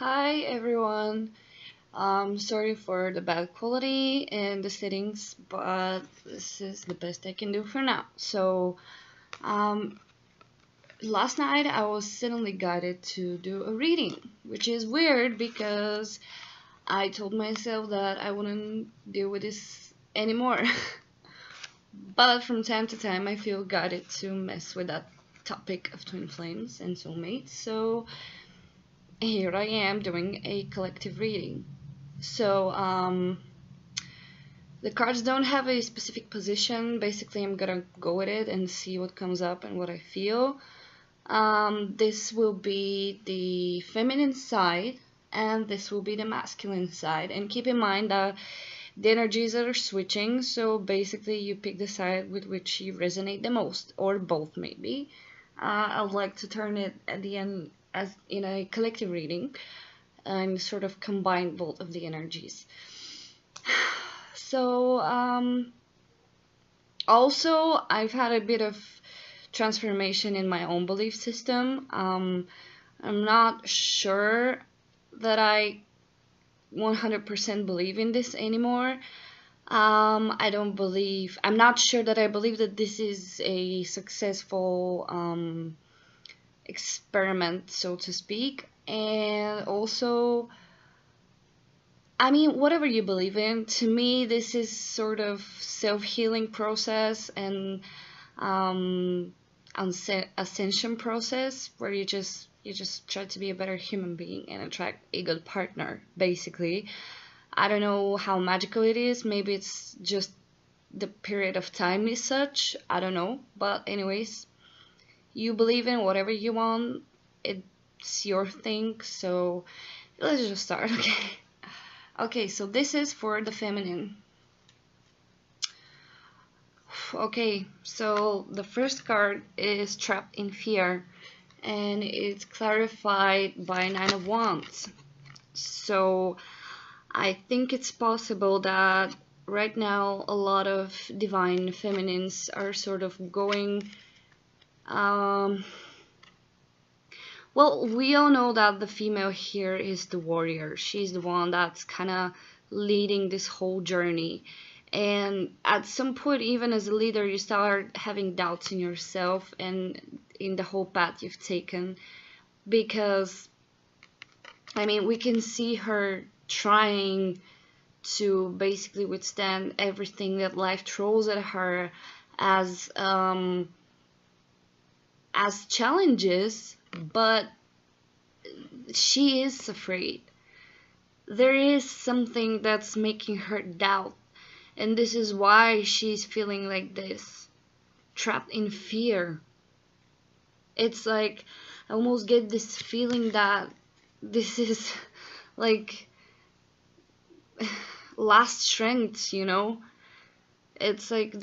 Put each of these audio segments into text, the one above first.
Hi everyone. Sorry for the bad quality and the settings, but this is the best I can do for now. So, um, last night I was suddenly guided to do a reading, which is weird because I told myself that I wouldn't deal with this anymore. But from time to time, I feel guided to mess with that topic of twin flames and soulmates. So, here I am doing a collective reading. So, the cards don't have a specific position. Basically, I'm gonna go with it and see what comes up and what I feel. This will be the feminine side, and this will be the masculine side. And keep in mind that the energies are switching, so basically, you pick the side with which you resonate the most, or both, maybe. I'd like to turn it at the end as in a collective reading and sort of combine both of the energies. So, also, I've had a bit of transformation in my own belief system. I'm not sure that I 100% believe in this anymore. I'm not sure that I believe that this is a successful experiment, so to speak. And also, I mean, whatever you believe in, to me, this is sort of self-healing process and um, ascension process where you just try to be a better human being and attract a good partner, basically. I don't know how magical it is. Maybe it's just the period of time is such. I don't know. But anyways, you believe in whatever you want. It's your thing. So let's just start, okay? Okay, so this is for the feminine. Okay, so the first card is Trapped in Fear, and it's clarified by Nine of Wands. So I think it's possible that right now a lot of divine feminines are sort of going. Well, we all know that the female here is the warrior. She's the one that's kind of leading this whole journey. And at some point, even as a leader, you start having doubts in yourself and in the whole path you've taken. Because, I mean, we can see her trying to basically withstand everything that life throws at her as challenges, but she is afraid. There is something that's making her doubt, and this is why she's feeling like this, trapped in fear. It's like I almost get this feeling that this is like last strength, you know? It's like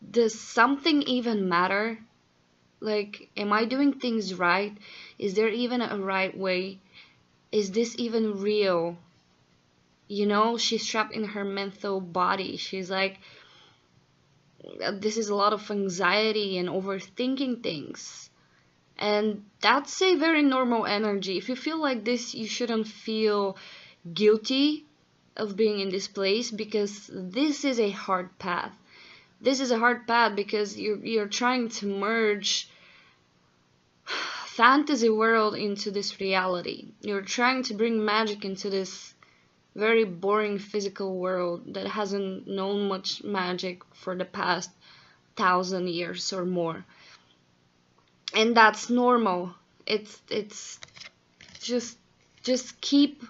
does something even matter? Like, am I doing things right? Is there even a right way? Is this even real? You know, she's trapped in her mental body. She's like, this is a lot of anxiety and overthinking things. And that's a very normal energy. If you feel like this, you shouldn't feel guilty of being in this place because this is a hard path. This is a hard path because you're trying to merge fantasy world into this reality. You're trying to bring magic into this very boring physical world that hasn't known much magic for the past 1,000 years or more. And that's normal. It's just keep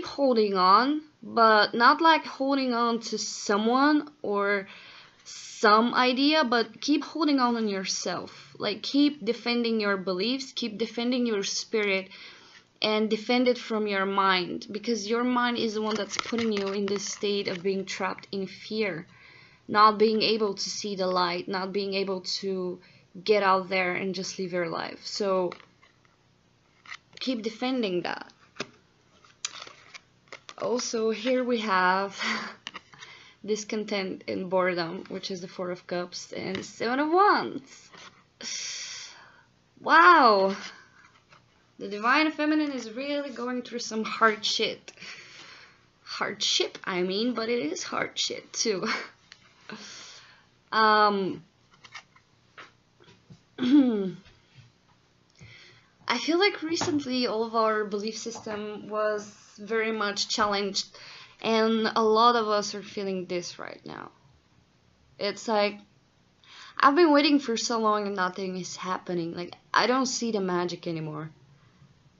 holding on, but not like holding on to someone or some idea, but keep holding on yourself. Like, keep defending your beliefs, keep defending your spirit, and defend it from your mind, because your mind is the one that's putting you in this state of being trapped in fear, not being able to see the light, not being able to get out there and just live your life. So keep defending that. Also, here we have discontent and boredom, which is the Four of Cups, and Seven of Wands. Wow, The divine feminine is really going through some hard shit. Hardship, I mean, but it is hard shit too. um, I feel like recently all of our belief system was very much challenged, and a lot of us are feeling this right now. It's like, I've been waiting for so long and nothing is happening. Like, I don't see the magic anymore.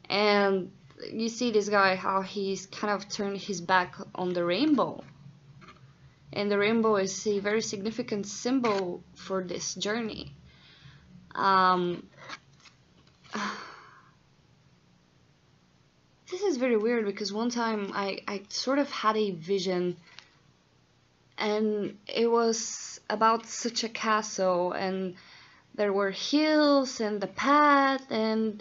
And you see this guy, how he's kind of turned his back on the rainbow. And the rainbow is a very significant symbol for this journey. This is very weird because one time I sort of had a vision, and it was about such a castle, and there were hills and the path, and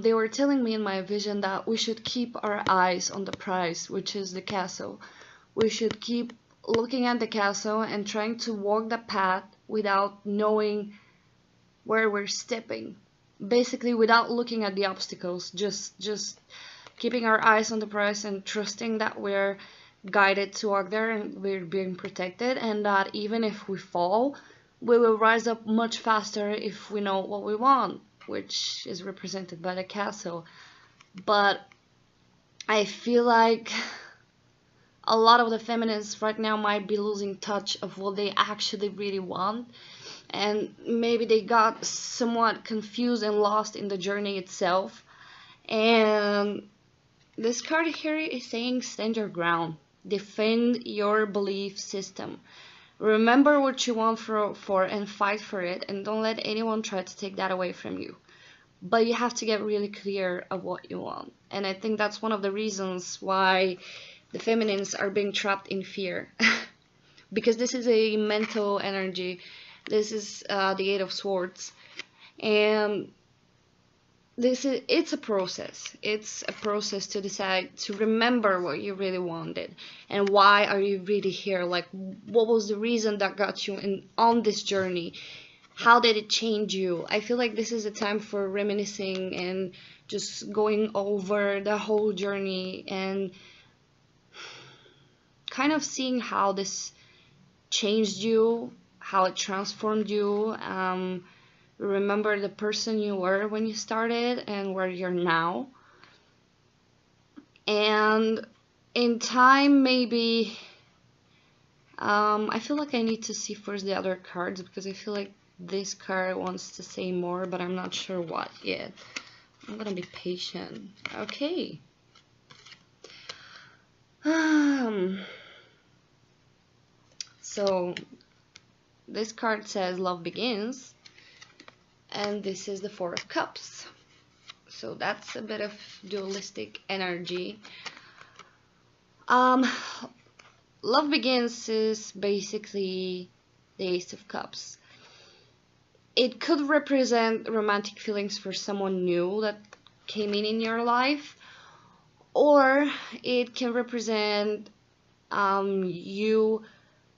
they were telling me in my vision that we should keep our eyes on the prize, which is the castle. We should keep looking at the castle and trying to walk the path without knowing where we're stepping. Basically, without looking at the obstacles, just keeping our eyes on the prize and trusting that we're guided to walk there and we're being protected, and that even if we fall, we will rise up much faster if we know what we want, which is represented by the castle. But I feel like a lot of the feminists right now might be losing touch of what they actually really want, and maybe they got somewhat confused and lost in the journey itself. And this card here is saying stand your ground, defend your belief system, remember what you want for and fight for it, and don't let anyone try to take that away from you. But you have to get really clear of what you want. And I think that's one of the reasons why the feminines are being trapped in fear. Because this is a mental energy. This is the Eight of Swords. And it's a process. It's a process to decide, to remember what you really wanted. And why are you really here? Like, what was the reason that got you on this journey? How did it change you? I feel like this is a time for reminiscing and just going over the whole journey and kind of seeing how this changed you, how it transformed you. Remember the person you were when you started and where you're now. And in time, maybe I feel like I need to see first the other cards, because I feel like this card wants to say more, but I'm not sure what yet. I'm gonna be patient. Okay. So this card says love begins, and this is the Four of Cups. So that's a bit of dualistic energy. Love begins is basically the Ace of Cups. It could represent romantic feelings for someone new that came in your life, or it can represent you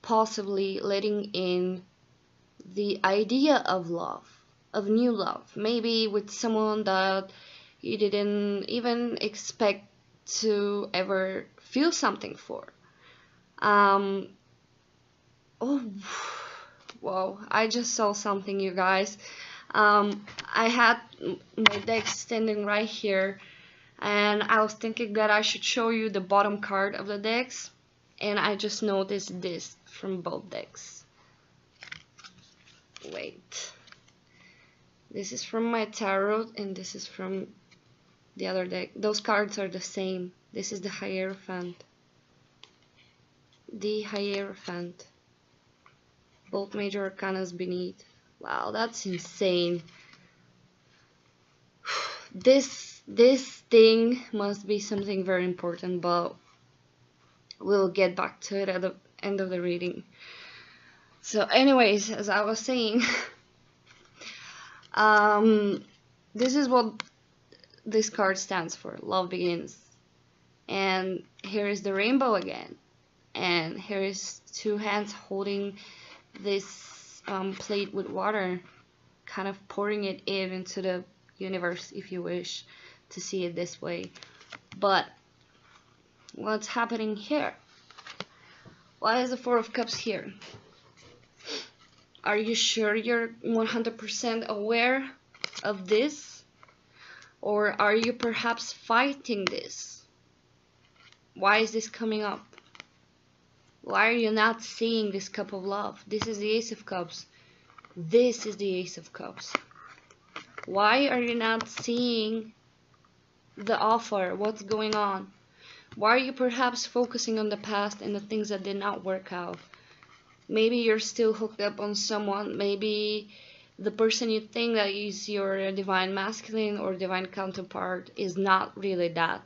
possibly letting in the idea of love, of new love, maybe with someone that you didn't even expect to ever feel something for. Oh, whoa, I just saw something, you guys. I had my deck standing right here, and I was thinking that I should show you the bottom card of the decks, and I just noticed this from both decks. Wait. This is from my tarot, and this is from the other deck. Those cards are the same. This is the Hierophant. The Hierophant. Both major arcanas beneath. Wow, that's insane. This thing must be something very important, but we'll get back to it at the end of the reading. So anyways, as I was saying, this is what this card stands for. Love begins. And here is the rainbow again. And here is two hands holding this plate with water, kind of pouring it into the universe, if you wish to see it this way. But what's happening here? Why is the Four of Cups here? Are you sure you're 100% aware of this? Or are you perhaps fighting this? Why is this coming up? Why are you not seeing this cup of love? This is the Ace of Cups. This is the Ace of Cups. Why are you not seeing the offer? What's going on? Why are you perhaps focusing on the past and the things that did not work out? Maybe you're still hooked up on someone. Maybe the person you think that is your divine masculine or divine counterpart is not really that.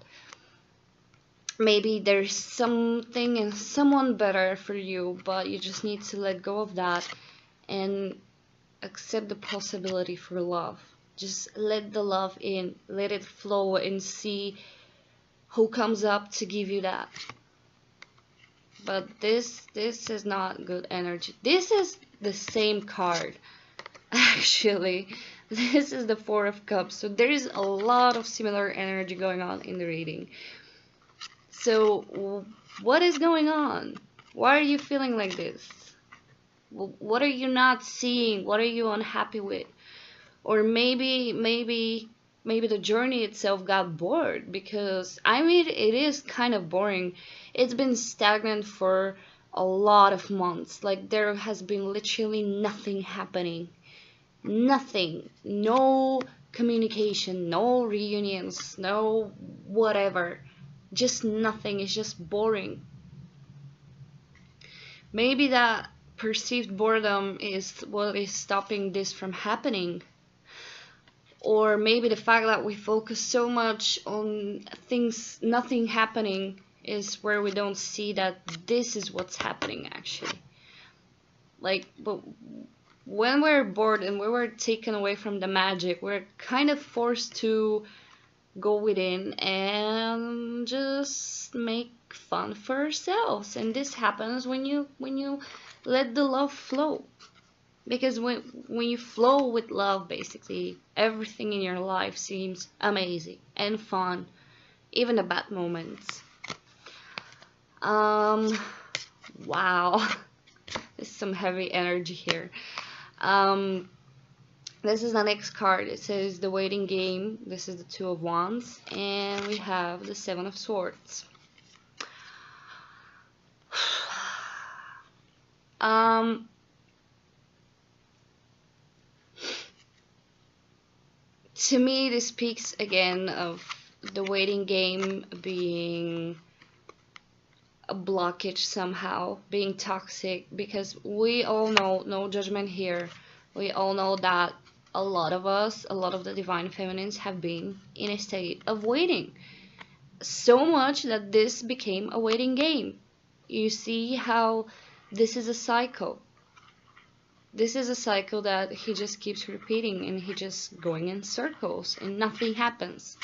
Maybe there's something and someone better for you, but you just need to let go of that and accept the possibility for love. Just let the love in, let it flow, and see who comes up to give you that. But this is not good energy. This is the same card, actually. This is the Four of Cups, so there is a lot of similar energy going on in the reading. So what is going on? Why are you feeling like this? What are you not seeing? What are you unhappy with? Or maybe the journey itself got bored, because I mean, it is kind of boring. It's been stagnant for a lot of months. Like, there has been literally nothing happening. Nothing. No communication, no reunions, no whatever. Just nothing. It's just boring. Maybe that perceived boredom is what is stopping this from happening. Or maybe the fact that we focus so much on things, nothing happening, is where we don't see that this is what's happening actually. Like, but when we're bored and we were taken away from the magic, we're kind of forced to go within and just make fun for ourselves. And this happens when you let the love flow. Because when you flow with love, basically, everything in your life seems amazing and fun, even the bad moments. Wow. There's some heavy energy here. This is the next card. It says the waiting game. This is the Two of Wands. And we have the Seven of Swords. To me, this speaks again of the waiting game being a blockage somehow, being toxic, because we all know, no judgment here, we all know that a lot of us, a lot of the divine feminines have been in a state of waiting. So much that this became a waiting game. You see how this is a cycle. This is a cycle that he just keeps repeating, and he just going in circles and nothing happens.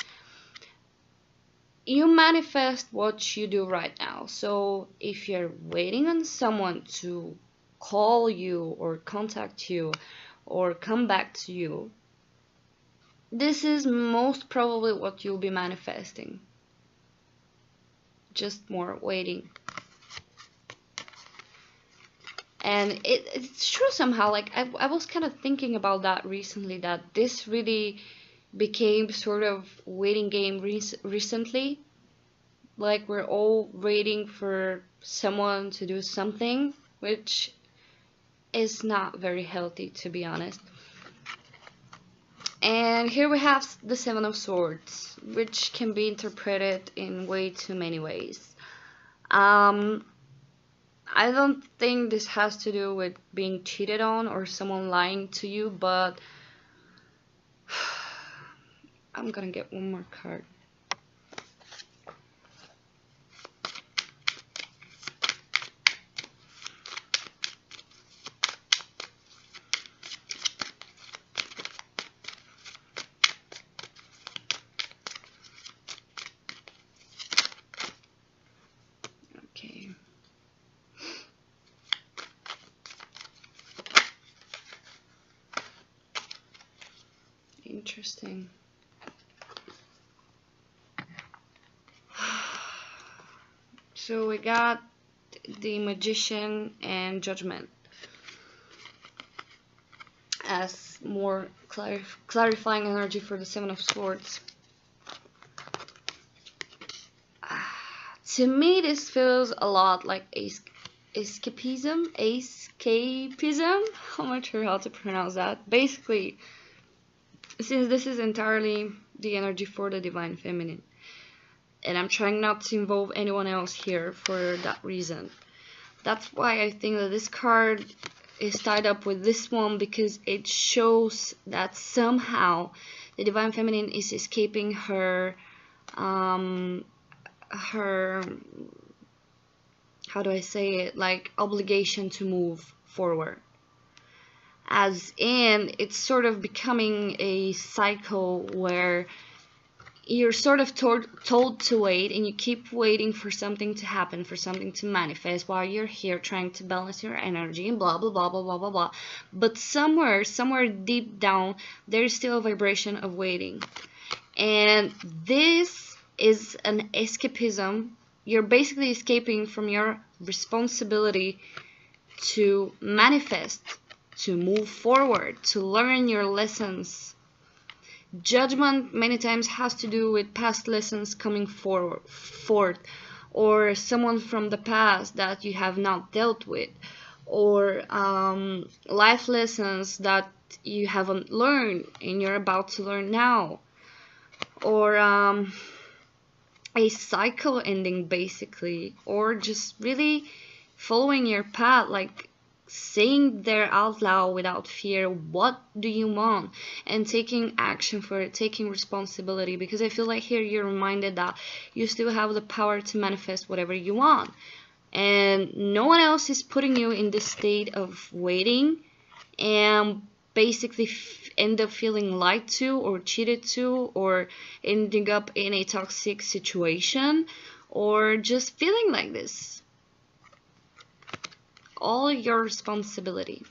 You manifest what you do right now. So if you're waiting on someone to call you or contact you or come back to you, this is most probably what you'll be manifesting. Just more waiting. And it's true somehow. Like, I was kind of thinking about that recently, that this really became sort of waiting game recently. Like, we're all waiting for someone to do something, which is not very healthy, to be honest. And here we have the Seven of Swords, which can be interpreted in way too many ways. I don't think this has to do with being cheated on or someone lying to you, but I'm gonna get one more card. Okay. Interesting. So we got the Magician and Judgment as more clarifying energy for the Seven of Swords. To me, this feels a lot like escapism. I'm not sure how to pronounce that. Basically, since this is entirely the energy for the Divine Feminine, and I'm trying not to involve anyone else here for that reason. That's why I think that this card is tied up with this one, because it shows that somehow the Divine Feminine is escaping her how do I say it, like obligation to move forward. As in, it's sort of becoming a cycle where you're sort of told to wait, and you keep waiting for something to happen, for something to manifest, while you're here trying to balance your energy and blah blah blah blah blah blah blah. But somewhere deep down, there's still a vibration of waiting, and this is an escapism. You're basically escaping from your responsibility to manifest, to move forward, to learn your lessons. Judgment many times has to do with past lessons coming forth, or someone from the past that you have not dealt with, or life lessons that you haven't learned and you're about to learn now, or a cycle ending basically, or just really following your path, like saying there out loud without fear, what do you want, and taking action for it, taking responsibility. Because I feel like here you're reminded that you still have the power to manifest whatever you want, and no one else is putting you in this state of waiting and basically end up feeling lied to or cheated to, or ending up in a toxic situation, or just feeling like this. All your responsibility.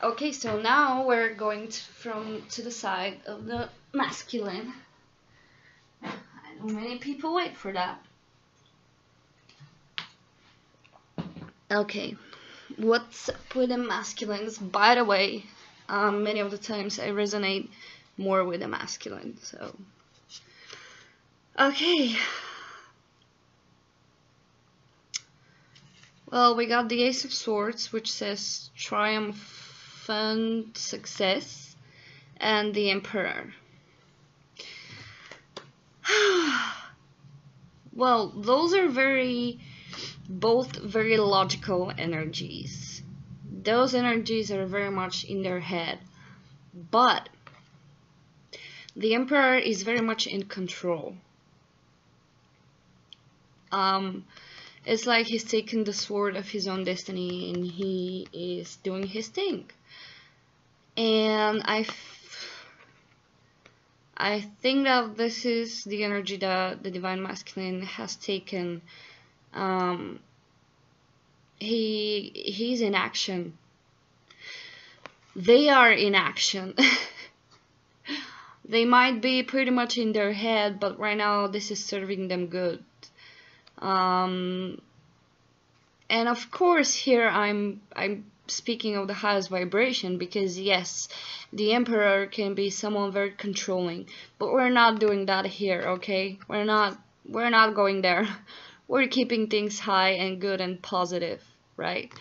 Okay, so now we're going to the side of the masculine. I know many people wait for that. Okay, what's up with the masculines? By the way, many of the times I resonate more with the masculine, so okay. Well, we got the Ace of Swords, which says triumphant success, and the Emperor. Well, those are both very logical energies. Those energies are very much in their head, but the Emperor is very much in control. It's like he's taken the sword of his own destiny and he is doing his thing. And I think that this is the energy that the Divine Masculine has taken. He's in action. They are in action. They might be pretty much in their head, but right now this is serving them good. And of course here I'm speaking of the highest vibration, because yes, the Emperor can be someone very controlling, but we're not doing that here, okay? We're not going there. We're keeping things high and good and positive, right?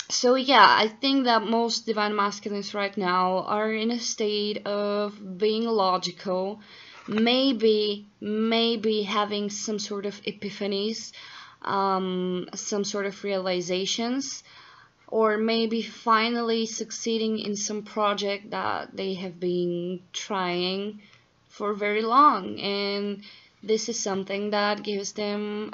So yeah, I think that most Divine Masculines right now are in a state of being logical, maybe having some sort of epiphanies, some sort of realizations, or maybe finally succeeding in some project that they have been trying for very long, and this is something that gives them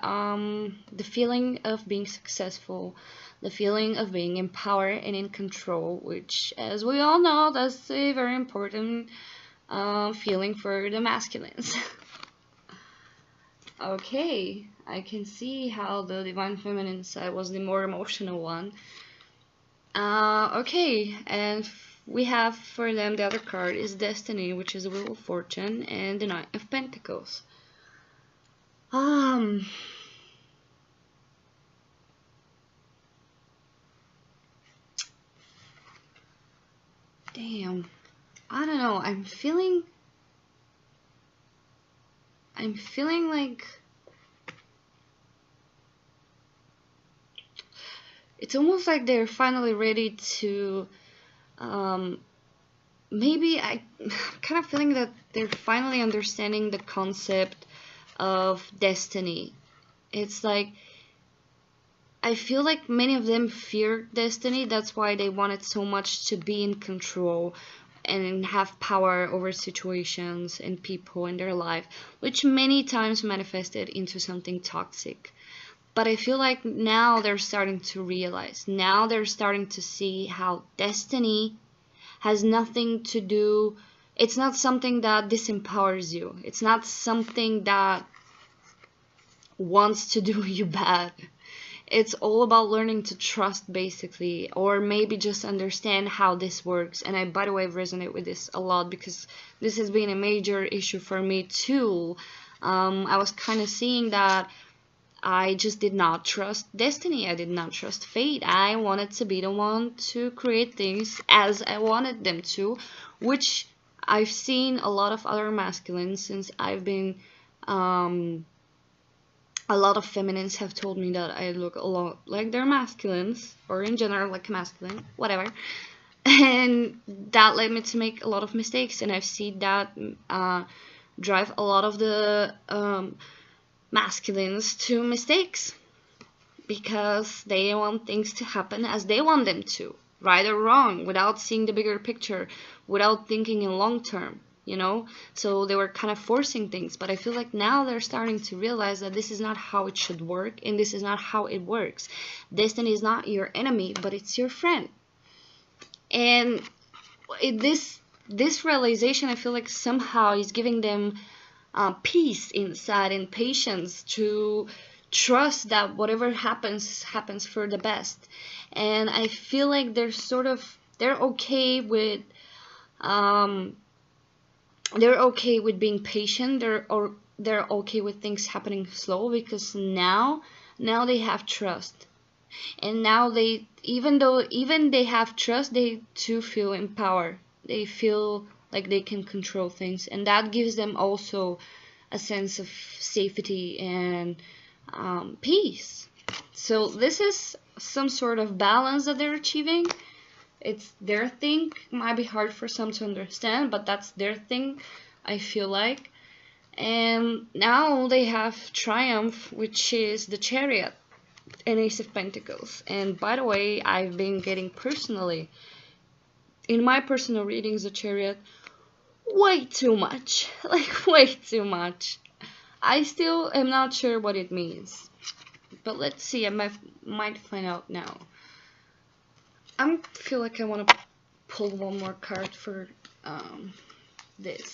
the feeling of being successful, the feeling of being in power and in control, which, as we all know, that's a very important feeling for the masculines. Okay, I can see how the Divine Feminine side was the more emotional one. Okay, and we have for them the other card is Destiny, which is the Wheel of Fortune, and the Knight of Pentacles. Damn. I don't know. I'm feeling like it's almost like they're finally ready to maybe I'm kind of feeling that they're finally understanding the concept of destiny. It's like I feel like many of them fear destiny. That's why they wanted so much to be in control and have power over situations and people in their life, which many times manifested into something toxic. But I feel like now they're starting to realize, now they're starting to see how destiny has nothing to do, it's not something that disempowers you. It's not something that wants to do you bad. It's all about learning to trust, basically, or maybe just understand how this works. And I, by the way, resonate with this a lot because this has been a major issue for me too. I was kind of seeing that I just did not trust destiny. I did not trust fate. I wanted to be the one to create things as I wanted them to, which I've seen a lot of other masculines since I've been a lot of feminines have told me that I look a lot like their masculines, or in general like masculine, whatever. And that led me to make a lot of mistakes, and I've seen that drive a lot of the masculines to mistakes because they want things to happen as they want them to, right or wrong, without seeing the bigger picture, without thinking in long term. So they were kind of forcing things, but I feel like now they're starting to realize that this is not how it should work, and this is not how it works. Destiny is not your enemy, but it's your friend. And this realization, I feel like somehow is giving them peace inside and patience to trust that whatever happens for the best. And I feel like they're okay with being patient. They're okay with things happening slow because now they have trust. And now even they have trust, they too feel empowered. They feel like they can control things, and that gives them also a sense of safety and peace. So this is some sort of balance that they're achieving. It's their thing. Might be hard for some to understand, but that's their thing, I feel like. And now they have Triumph, which is the Chariot and Ace of Pentacles. And by the way, I've been getting personally, in my personal readings, the Chariot way too much. Like, way too much. I still am not sure what it means. But let's see, I might find out now. I feel like I want to pull one more card for this.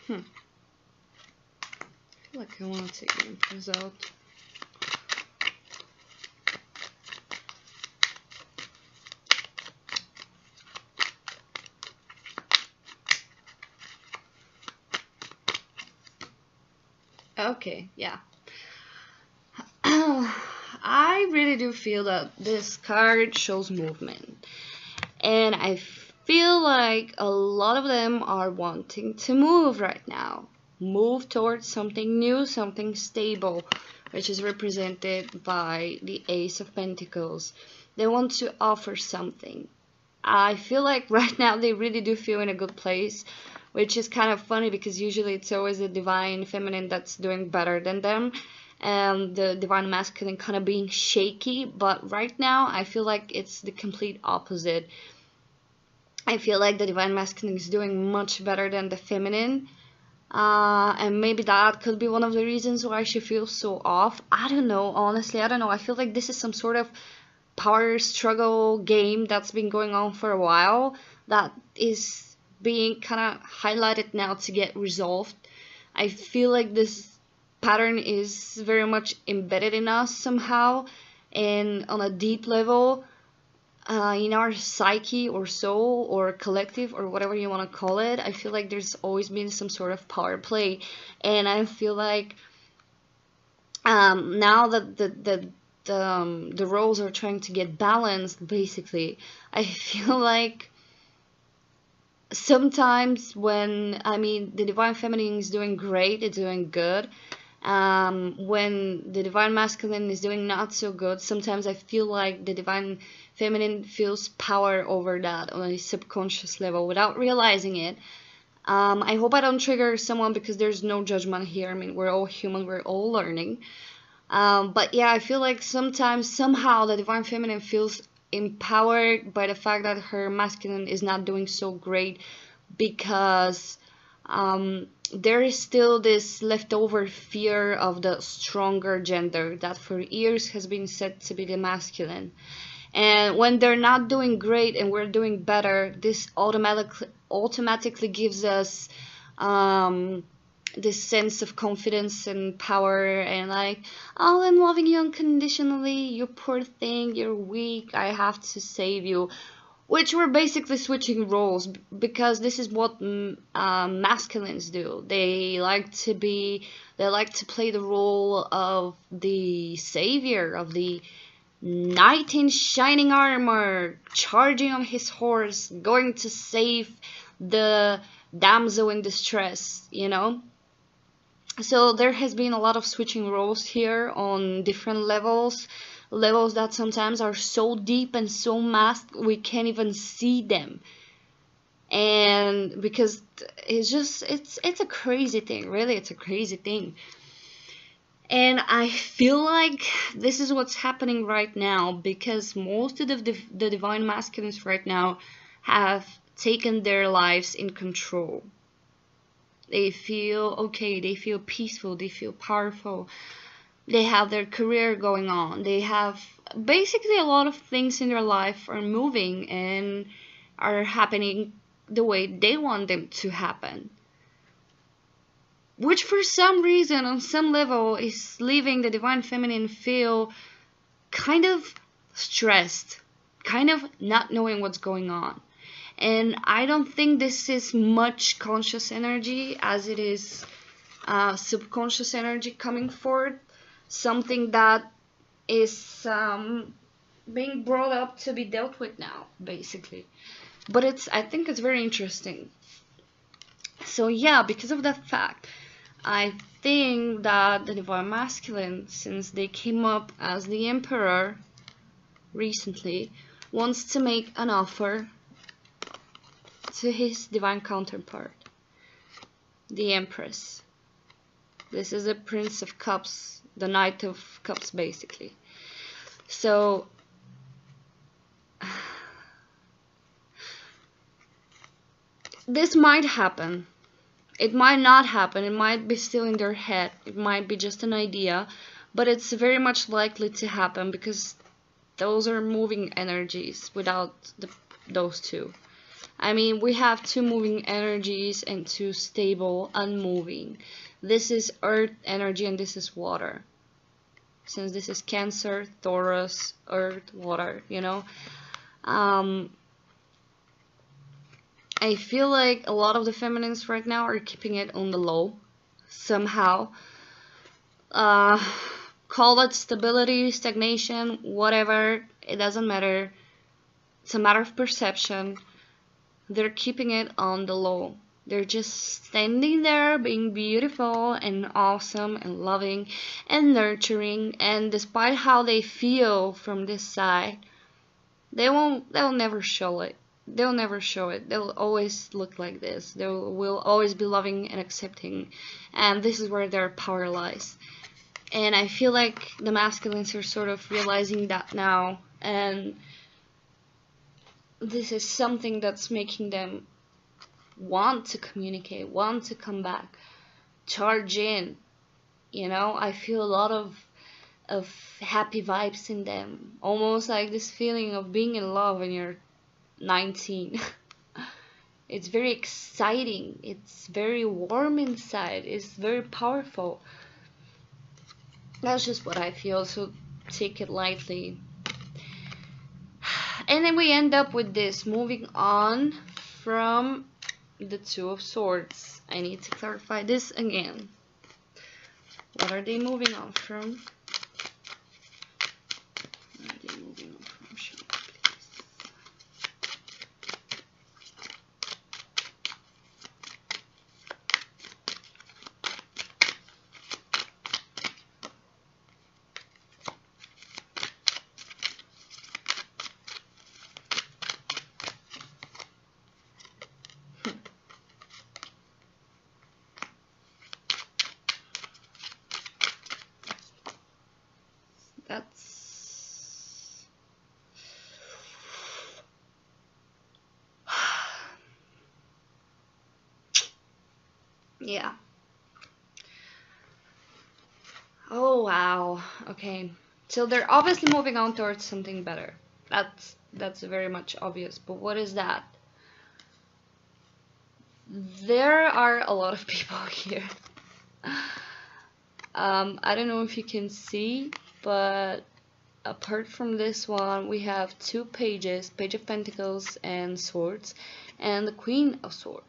I feel like I want to take the Empress out. Okay, yeah. I really do feel that this card shows movement. And I feel like a lot of them are wanting to move right now. Move towards something new, something stable, which is represented by the Ace of Pentacles. They want to offer something. I feel like right now they really do feel in a good place, which is kind of funny because usually it's always the divine feminine that's doing better than them, and the divine masculine kind of being shaky. But right now I feel like it's the complete opposite. I feel like the divine masculine is doing much better than the feminine, and maybe that could be one of the reasons why she feels so off. I don't know, honestly, I don't know. I feel like this is some sort of power struggle game that's been going on for a while that is being kind of highlighted now to get resolved. I feel like this pattern is very much embedded in us somehow, and on a deep level, in our psyche or soul or collective or whatever you want to call it, I feel like there's always been some sort of power play. And I feel like now that the roles are trying to get balanced, basically, I feel like sometimes when, I mean, the divine feminine is doing great, it's doing good. When the divine masculine is doing not so good, sometimes I feel like the divine feminine feels power over that on a subconscious level without realizing it. I hope I don't trigger someone because there's no judgment here. I mean, we're all human, we're all learning. But yeah, I feel like sometimes, somehow, the divine feminine feels empowered by the fact that her masculine is not doing so great, because there is still this leftover fear of the stronger gender that for years has been said to be the masculine. And when they're not doing great and we're doing better, this automatically gives us this sense of confidence and power, and like, oh, I'm loving you unconditionally, you poor thing, you're weak, I have to save you. Which we're basically switching roles, because this is what masculines do. They like to play the role of the savior, of the knight in shining armor, charging on his horse, going to save the damsel in distress, you know? So there has been a lot of switching roles here on different levels that sometimes are so deep and so masked we can't even see them. And because it's a crazy thing, really, it's a crazy thing. And I feel like this is what's happening right now, because most of the divine masculines right now have taken their lives in control. They feel okay, they feel peaceful, they feel powerful, they have their career going on, they have basically a lot of things in their life are moving and are happening the way they want them to happen. Which for some reason, on some level, is leaving the divine feminine feel kind of stressed, kind of not knowing what's going on. And I don't think this is much conscious energy as it is subconscious energy coming forward. Something that is being brought up to be dealt with now, basically. But I think it's very interesting. So yeah, because of that fact, I think that the divine masculine, since they came up as the emperor recently, wants to make an offer to his divine counterpart, the Empress. This is the Prince of Cups, the Knight of Cups, basically. So this might happen. It might not happen. It might be still in their head. It might be just an idea, but it's very much likely to happen, because those are moving energies without those two. I mean, we have two moving energies and two stable, unmoving. This is earth energy and this is water. Since this is Cancer, Taurus, earth, water, you know. I feel like a lot of the feminines right now are keeping it on the low, somehow. Call it stability, stagnation, whatever, it doesn't matter. It's a matter of perception. They're keeping it on the low. They're just standing there being beautiful and awesome and loving and nurturing, and despite how they feel from this side, they'll never show it. They'll never show it. They'll always look like this. They will always be loving and accepting, and this is where their power lies. And I feel like the masculines are sort of realizing that now, and this is something that's making them want to communicate, want to come back, charge in. You know, I feel a lot of happy vibes in them, almost like this feeling of being in love when you're 19. It's very exciting, it's very warm inside, it's very powerful. That's just what I feel, so take it lightly. And then we end up with this, moving on from the Two of Swords. I need to clarify this again. What are they moving on from? What are they moving on from? Show me, please. That's yeah. Oh wow. Okay. So they're obviously moving on towards something better. That's very much obvious. But what is that? There are a lot of people here. I don't know if you can see, but apart from this one, we have two pages, Page of Pentacles and Swords, and the Queen of Swords.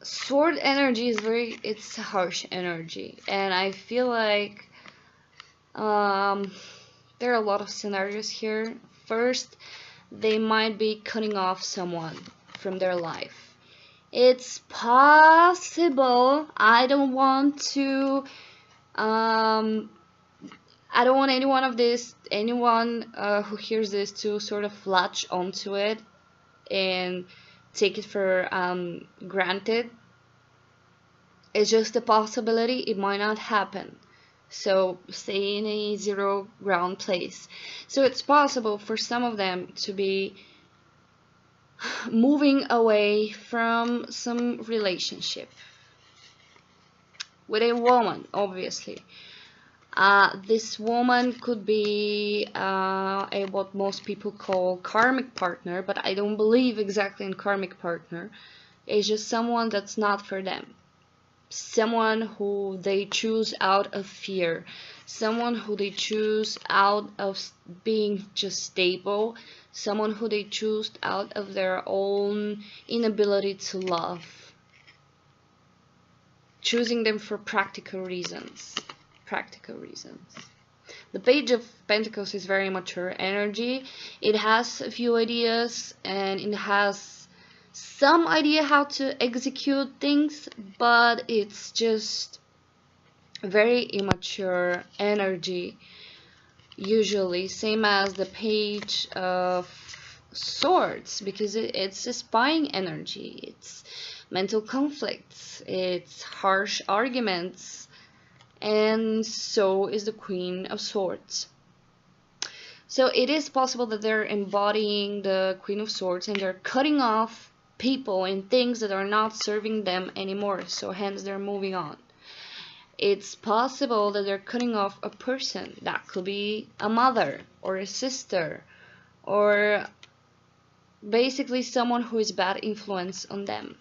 Sword energy is it's a harsh energy, and I feel like there are a lot of scenarios here. First, they might be cutting off someone from their life. It's possible. I don't want anyone who hears this to sort of latch onto it and take it for granted. It's just a possibility. It might not happen. So stay in a zero ground place. So it's possible for some of them to be moving away from some relationship with a woman, obviously. This woman could be a what most people call karmic partner, but I don't believe exactly in karmic partner. It's just someone that's not for them. Someone who they choose out of fear. Someone who they choose out of being just stable. Someone who they choose out of their own inability to love. Choosing them for practical reasons. The Page of Pentacles is very mature energy. It has a few ideas and it has some idea how to execute things, but it's just very immature energy usually, same as the Page of Swords, because it's a spying energy, it's mental conflicts, it's harsh arguments, and so is the Queen of Swords. So it is possible that they're embodying the Queen of Swords and they're cutting off people and things that are not serving them anymore, so hence they're moving on. It's possible that they're cutting off a person. That could be a mother or a sister or basically someone who is bad influence on them.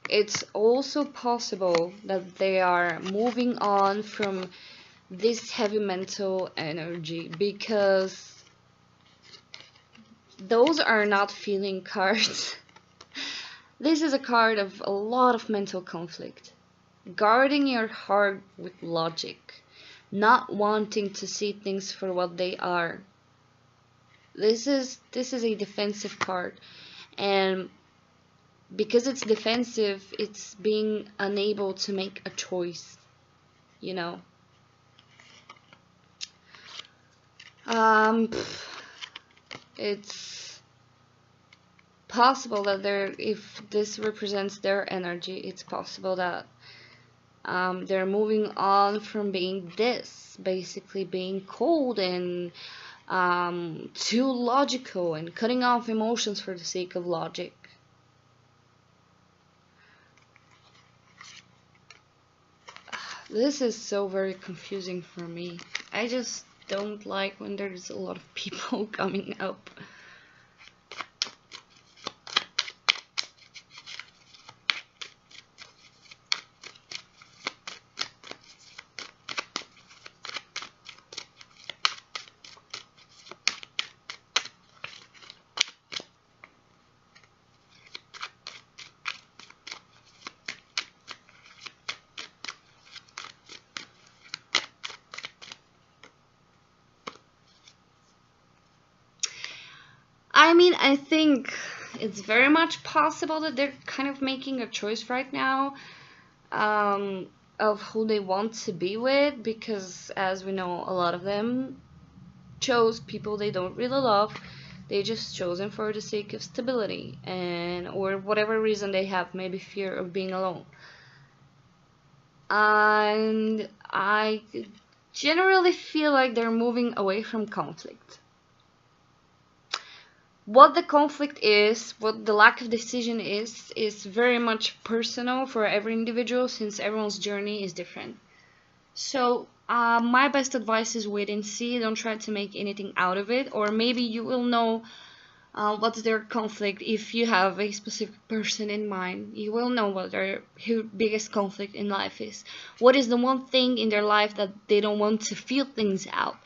It's also possible that they are moving on from this heavy mental energy, because those are not feeling cards. This is a card of a lot of mental conflict. Guarding your heart with logic. Not wanting to see things for what they are. This is a defensive card. And because it's defensive, it's being unable to make a choice. You know. It's possible that if this represents their energy, it's possible that they're moving on from being this, basically being cold and too logical and cutting off emotions for the sake of logic. This is so very confusing for me. I just don't like when there's a lot of people coming up. I mean, I think it's very much possible that they're kind of making a choice right now, um, of who they want to be with, because as we know, a lot of them chose people they don't really love. They just chose them for the sake of stability, and or whatever reason they have, maybe fear of being alone. And I generally feel like they're moving away from conflict. What the conflict is, what the lack of decision is very much personal for every individual, since everyone's journey is different. So my best advice is wait and see. Don't try to make anything out of it, or maybe you will know what's their conflict. If you have a specific person in mind, you will know what their biggest conflict in life is. What is the one thing in their life that they don't want to feel things out?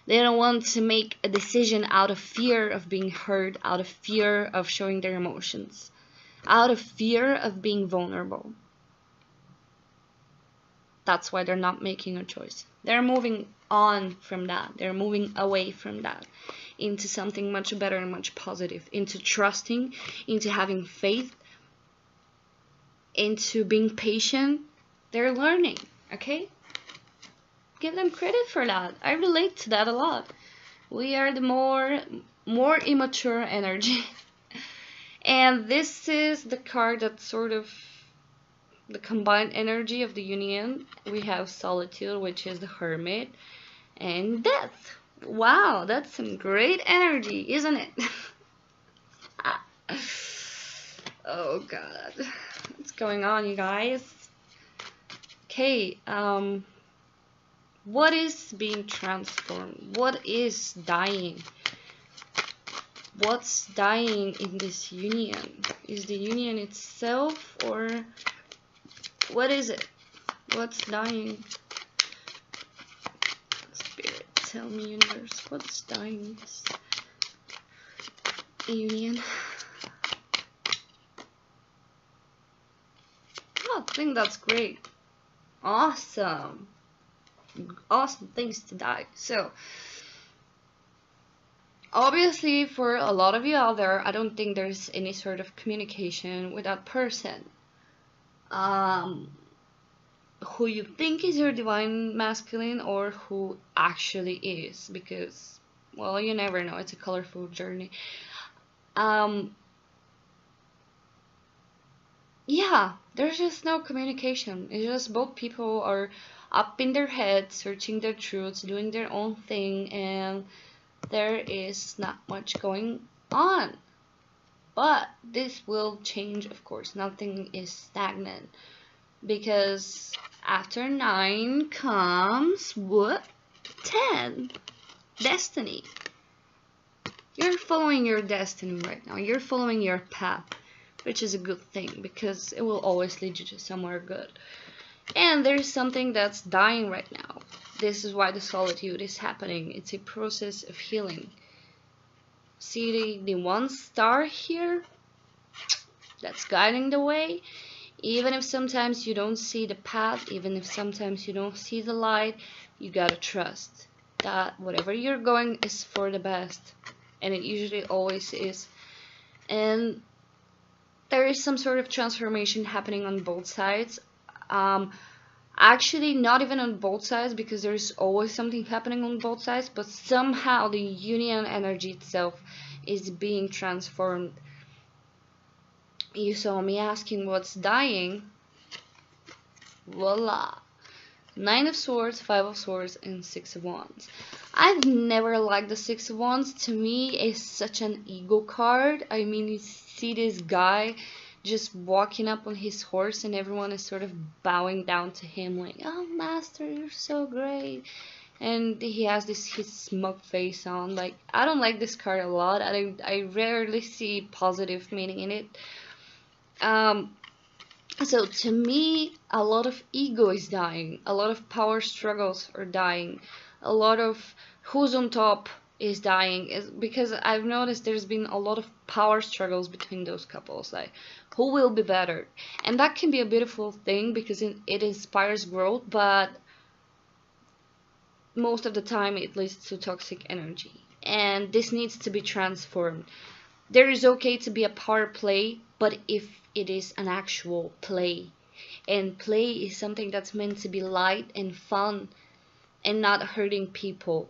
They don't want to make a decision out of fear of being hurt, out of fear of showing their emotions, out of fear of being vulnerable. That's why they're not making a choice. They're moving on from that. They're moving away from that into something much better and much positive, into trusting, into having faith, into being patient. They're learning, okay? Give them credit for that. I relate to that a lot. We are the more immature energy. And this is the card that's sort of the combined energy of the union. We have solitude, which is the hermit, and death. Wow, that's some great energy, isn't it? Oh god, what's going on, you guys? Okay, what is being transformed? What is dying? What's dying in this union? Is the union itself, or what is it? What's dying? Spirit, tell me, universe, what's dying in this union? Oh, I think that's great. Awesome. Awesome things to die. So, obviously, for a lot of you out there, I don't think there's any sort of communication with that person. Who you think is your divine masculine, or who actually is, because, well, you never know. It's a colorful journey. Yeah, there's just no communication. It's just both people are up in their heads, searching their truths, doing their own thing, and there is not much going on. But this will change, of course. Nothing is stagnant, because after 9 comes what? 10. Destiny. You're following your destiny right now. You're following your path, which is a good thing, because it will always lead you to somewhere good. And there's something that's dying right now. This is why the solitude is happening. It's a process of healing. See the one star here that's guiding the way? Even if sometimes you don't see the path, even if sometimes you don't see the light, you gotta trust that whatever you're going is for the best. And it usually always is. And there is some sort of transformation happening on both sides. Actually, not even on both sides, because there's always something happening on both sides, but somehow the union energy itself is being transformed. You saw me asking what's dying. Voila. 9 of Swords, 5 of Swords, and 6 of Wands. I've never liked the 6 of Wands. To me, it's such an ego card. I mean, you see this guy just walking up on his horse, and everyone is sort of bowing down to him like, oh, master, you're so great. And he has his smug face on. Like, I don't like this card a lot. I rarely see positive meaning in it. So to me, a lot of ego is dying, a lot of power struggles are dying, a lot of who's on top is dying, because I've noticed there's been a lot of power struggles between those couples, like who will be better. And that can be a beautiful thing, because it inspires growth, but most of the time it leads to toxic energy, and this needs to be transformed. There is okay to be a power play, but if it is an actual play. And play is something that's meant to be light and fun and not hurting people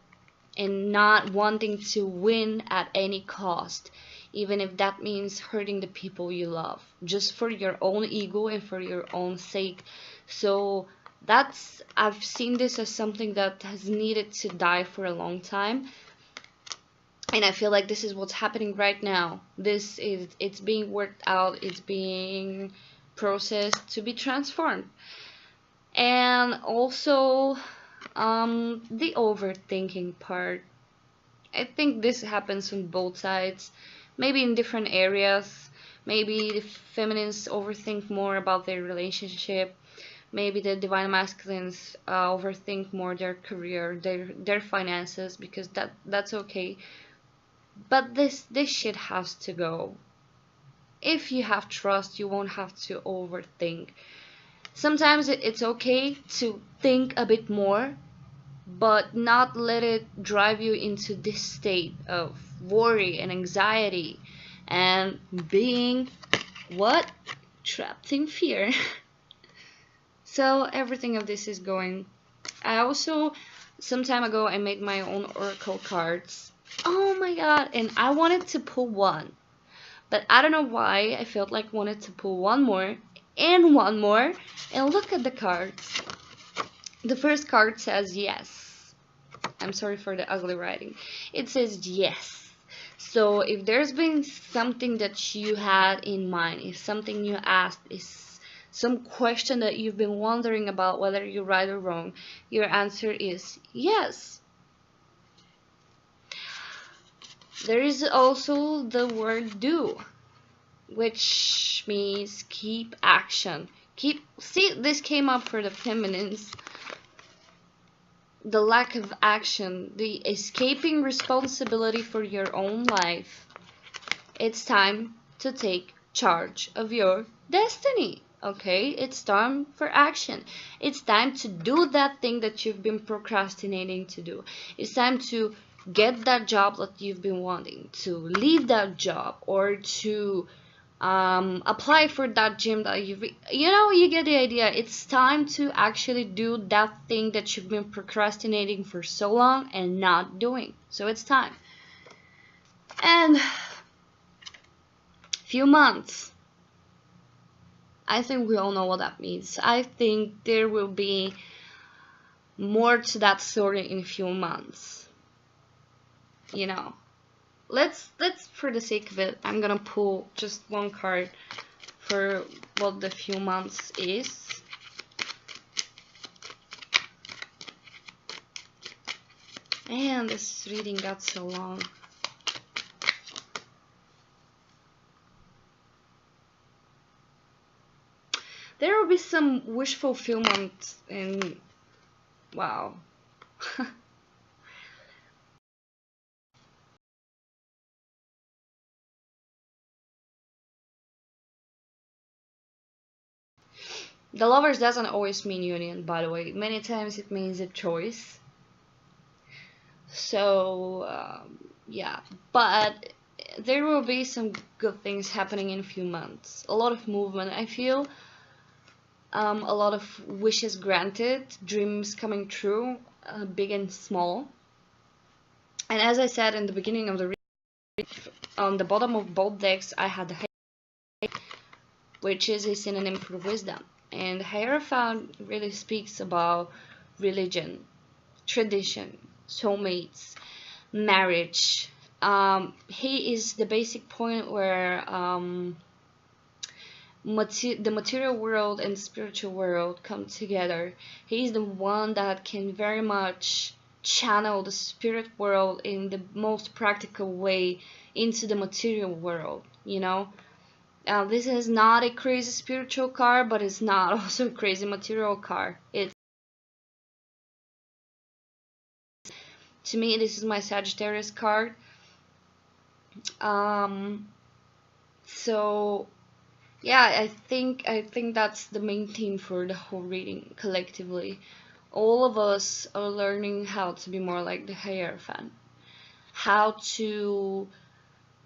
and not wanting to win at any cost, even if that means hurting the people you love, just for your own ego and for your own sake. So I've seen this as something that has needed to die for a long time. And I feel like this is what's happening right now. It's being worked out, it's being processed to be transformed. And also, the overthinking part. I think this happens on both sides, maybe in different areas. Maybe the feminines overthink more about their relationship. Maybe the divine masculines overthink more their career, their finances, because that's okay. But this shit has to go. If you have trust, you won't have to overthink. Sometimes it's okay to think a bit more, but not let it drive you into this state of worry and anxiety and being what? Trapped in fear. So everything of this is going. I also, some time ago, I made my own oracle cards. Oh my god, and I wanted to pull one, but I don't know why I felt like wanted to pull one more and one more. And look at the cards. The first card says yes. I'm sorry for the ugly writing. It says yes. So if there's been something that you had in mind, if something you asked is some question that you've been wondering about whether you're right or wrong, your answer is yes. There is also the word do, which means keep action. See, this came up for the feminines. The lack of action, the escaping responsibility for your own life. It's time to take charge of your destiny. Okay, it's time for action. It's time to do that thing that you've been procrastinating to do. It's time to get that job that you've been wanting, to leave that job, or to apply for that gym that you get the idea. It's time to actually do that thing that you've been procrastinating for so long and not doing. So it's time. And few months, I think we all know what that means. I think there will be more to that story in a few months. Let's for the sake of it, I'm gonna pull just one card for what the few months is. And this reading got so long. There will be some wish fulfillment in, wow. The lovers doesn't always mean union, by the way. Many times it means a choice. So, yeah. But there will be some good things happening in a few months. A lot of movement, I feel. A lot of wishes granted, dreams coming true, big and small. And as I said in the beginning of the reading, on the bottom of both decks, I had the Hierophant, which is a synonym for wisdom. And Hierophant really speaks about religion, tradition, soulmates, marriage. He is the basic point where the material world and the spiritual world come together. He is the one that can very much channel the spirit world in the most practical way into the material world, this is not a crazy spiritual card, but it's not also a crazy material card. To me, this is my Sagittarius card. So yeah, I think that's the main theme for the whole reading collectively. All of us are learning how to be more like the Hierophant, how to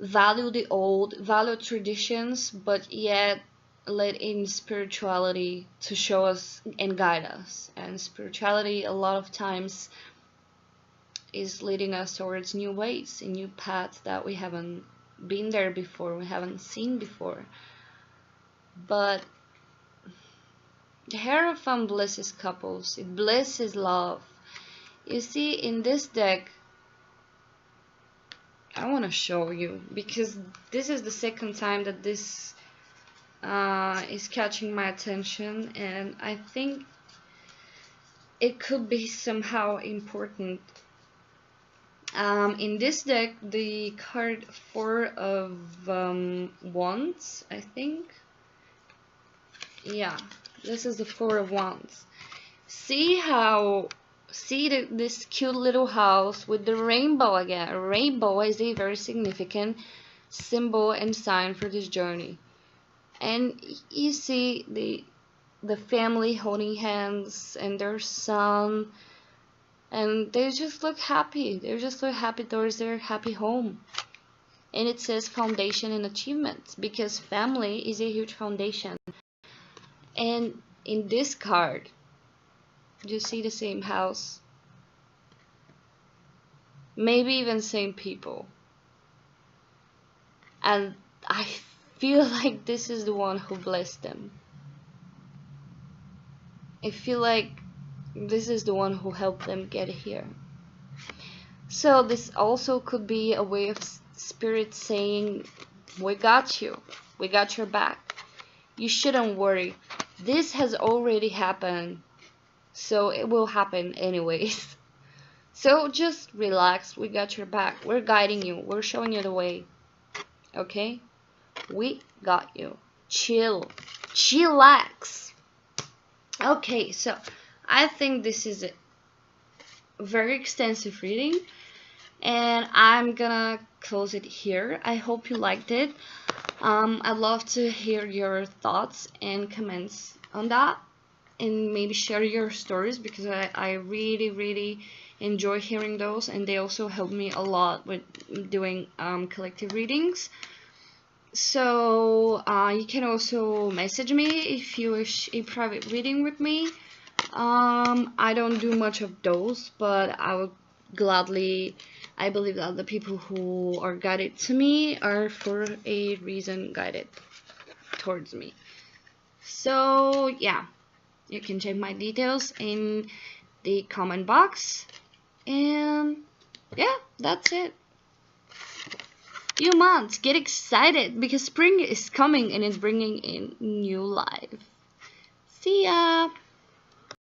value the old, value traditions, but yet let in spirituality to show us and guide us. And spirituality, a lot of times, is leading us towards new ways, and new paths that we haven't been there before, we haven't seen before. But the Hierophant blesses couples, it blesses love. You see, in this deck, I want to show you, because this is the second time that this is catching my attention, and I think it could be somehow important. In this deck, the card Four of Wands, I think. Yeah, this is the Four of Wands. See this cute little house with the rainbow again. A rainbow is a very significant symbol and sign for this journey. And you see the family holding hands and their son, and they just look happy. They just look happy towards their happy home. And it says foundation and achievements, because family is a huge foundation. And in this card, you see the same house, maybe even same people, and I feel like this is the one who blessed them. I feel like this is the one who helped them get here. So this also could be a way of spirit saying, we got you, we got your back, you shouldn't worry, this has already happened, so it will happen anyways. So just relax, we got your back, we're guiding you, we're showing you the way. Okay? We got you. Chill. Chillax. Okay, so I think this is a very extensive reading, and I'm gonna close it here. I hope you liked it. I'd love to hear your thoughts and comments on that, and maybe share your stories, because I really enjoy hearing those, and they also help me a lot with doing collective readings. So you can also message me if you wish a private reading with me. I don't do much of those, but I would gladly, I believe that the people who are guided to me are for a reason guided towards me. So yeah, you can check my details in the comment box, and yeah, that's it. Few months, get excited, because spring is coming and it's bringing in new life. See ya!